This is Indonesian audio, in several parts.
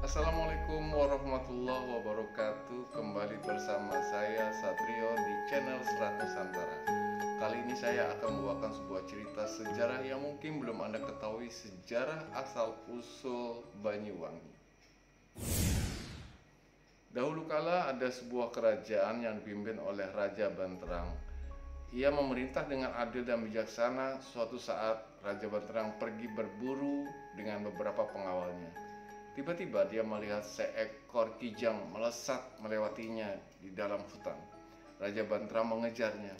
Assalamualaikum warahmatullahi wabarakatuh. Kembali bersama saya Satrio di channel Serat Nusantara. Kali ini saya akan membawakan sebuah cerita sejarah yang mungkin belum Anda ketahui, sejarah asal-usul Banyuwangi. Dahulu kala ada sebuah kerajaan yang dipimpin oleh Raja Banterang. Ia memerintah dengan adil dan bijaksana. Suatu saat Raja Banterang pergi berburu dengan beberapa pengawalnya. Tiba-tiba dia melihat seekor kijang melesat melewatinya di dalam hutan. Raja Banterang mengejarnya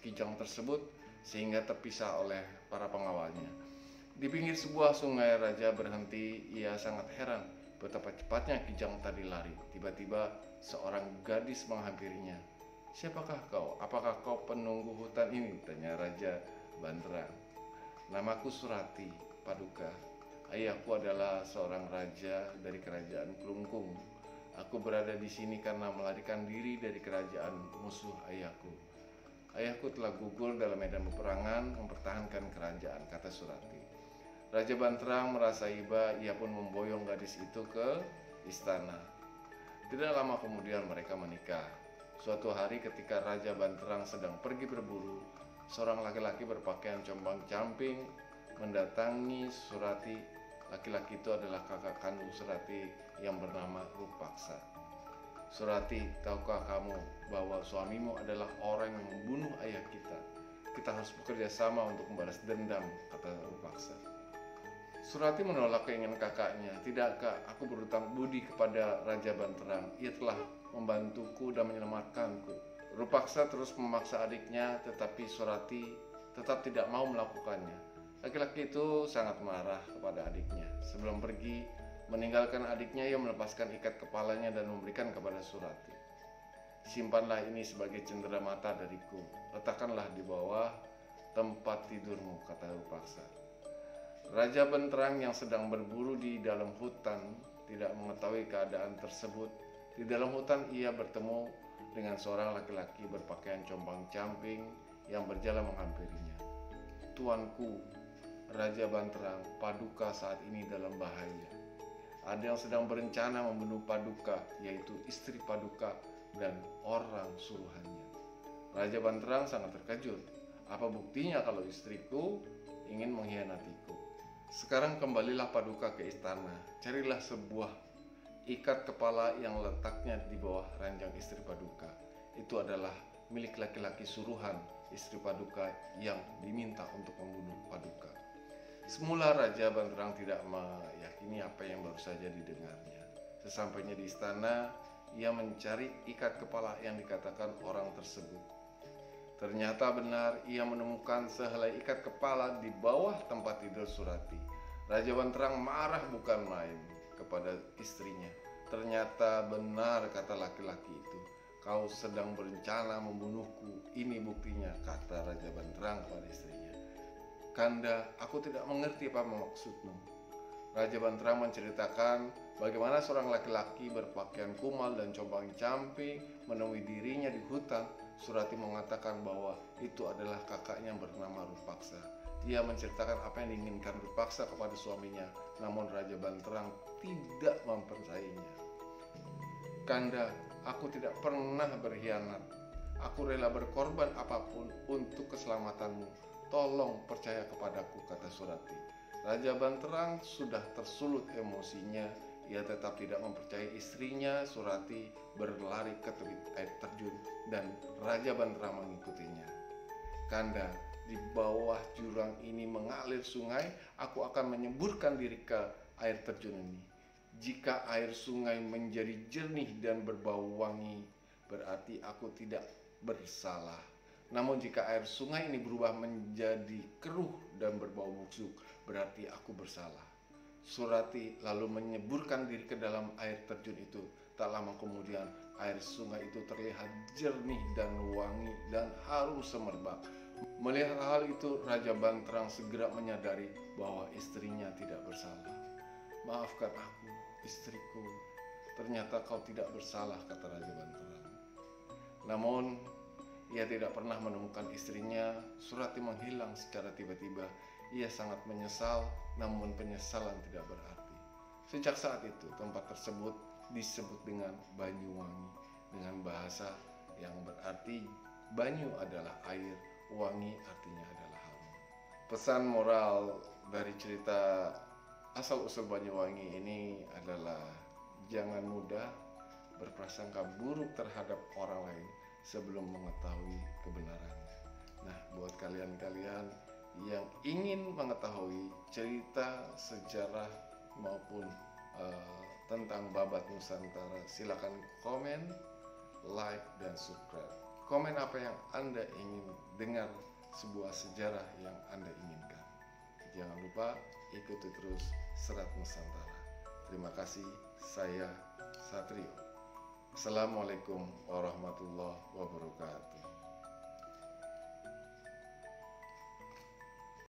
kijang tersebut sehingga terpisah oleh para pengawalnya. Di pinggir sebuah sungai Raja berhenti. Ia sangat heran betapa cepatnya kijang tadi lari. Tiba-tiba seorang gadis menghampirinya. "Siapakah kau? Apakah kau penunggu hutan ini?" tanya Raja Banterang. "Namaku Surati Paduka. Ayahku adalah seorang raja dari kerajaan Klungkung. Aku berada di sini karena melarikan diri dari kerajaan musuh ayahku. Ayahku telah gugur dalam medan peperangan mempertahankan kerajaan," kata Surati. Raja Banterang merasa iba. Ia pun memboyong gadis itu ke istana. Tidak lama kemudian mereka menikah. Suatu hari ketika Raja Banterang sedang pergi berburu, seorang laki-laki berpakaian compang-camping mendatangi Surati. Laki-laki itu adalah kakak kandung Surati yang bernama Rupaksa. "Surati, tahukah kamu bahwa suamimu adalah orang yang membunuh ayah kita? Kita harus bekerja sama untuk membalas dendam," kata Rupaksa. Surati menolak keinginan kakaknya. "Tidakkah aku berutang budi kepada Raja Banterang? Ia telah membantuku dan menyelamatkanku." Rupaksa terus memaksa adiknya, tetapi Surati tetap tidak mau melakukannya. Laki-laki itu sangat marah kepada adiknya. Sebelum pergi meninggalkan adiknya, ia melepaskan ikat kepalanya dan memberikan kepada Surati. "Simpanlah ini sebagai cenderamata dariku. Letakkanlah di bawah tempat tidurmu," kata Rupaksa. Raja Banterang yang sedang berburu di dalam hutan tidak mengetahui keadaan tersebut. Di dalam hutan ia bertemu dengan seorang laki-laki berpakaian compang-camping yang berjalan menghampirinya. "Tuanku, Raja Banterang, Paduka saat ini dalam bahaya. Ada yang sedang berencana membunuh Paduka, yaitu istri Paduka dan orang suruhannya." Raja Banterang sangat terkejut. "Apa buktinya kalau istriku ingin mengkhianatiku? Sekarang kembalilah Paduka ke istana. Carilah sebuah ikat kepala yang letaknya di bawah ranjang istri Paduka. Itu adalah milik laki-laki suruhan istri Paduka yang diminta untuk membunuh Paduka." Semula Raja Banterang tidak meyakini apa yang baru saja didengarnya. Sesampainya di istana, ia mencari ikat kepala yang dikatakan orang tersebut. Ternyata benar, ia menemukan sehelai ikat kepala di bawah tempat tidur Surati. Raja Banterang marah bukan main kepada istrinya. "Ternyata benar," kata laki-laki itu, "kau sedang berencana membunuhku. Ini buktinya," kata Raja Banterang kepada istrinya. "Kanda, aku tidak mengerti apa maksudmu." Raja Banterang menceritakan bagaimana seorang laki-laki berpakaian kumal dan compang-camping menemui dirinya di hutan. Surati mengatakan bahwa itu adalah kakaknya bernama Rupaksa. Ia menceritakan apa yang diinginkan Rupaksa kepada suaminya, namun Raja Banterang tidak mempercayainya. "Kanda, aku tidak pernah berkhianat. Aku rela berkorban apapun untuk keselamatanmu. Tolong percaya kepadaku," kata Surati. Raja Banterang sudah tersulut emosinya. Ia tetap tidak mempercayai istrinya. Surati berlari ke tepi air terjun dan Raja Banterang mengikutinya. "Kanda, di bawah jurang ini mengalir sungai. Aku akan menyemburkan diri ke air terjun ini. Jika air sungai menjadi jernih dan berbau wangi, berarti aku tidak bersalah. Namun jika air sungai ini berubah menjadi keruh dan berbau busuk, berarti aku bersalah." Surati lalu menyeburkan diri ke dalam air terjun itu. Tak lama kemudian air sungai itu terlihat jernih dan wangi dan harum semerbak. Melihat hal itu, Raja Banterang segera menyadari bahwa istrinya tidak bersalah. "Maafkan aku, istriku. Ternyata kau tidak bersalah," kata Raja Banterang. Namun ia tidak pernah menemukan istrinya. Surati menghilang secara tiba-tiba. Ia sangat menyesal, namun penyesalan tidak berarti. Sejak saat itu tempat tersebut disebut dengan Banyuwangi dengan bahasa yang berarti banyu adalah air, wangi artinya adalah harum. Pesan moral dari cerita asal-usul Banyuwangi ini adalah jangan mudah berprasangka buruk terhadap orang lain sebelum mengetahui kebenarannya. Nah, buat kalian-kalian yang ingin mengetahui cerita sejarah maupun tentang Babat Nusantara, silakan komen, like, dan subscribe. Komen apa yang Anda ingin dengar, sebuah sejarah yang Anda inginkan. Jangan lupa ikuti terus Serat Nusantara. Terima kasih, saya Satrio. Assalamualaikum warahmatullahi wabarakatuh.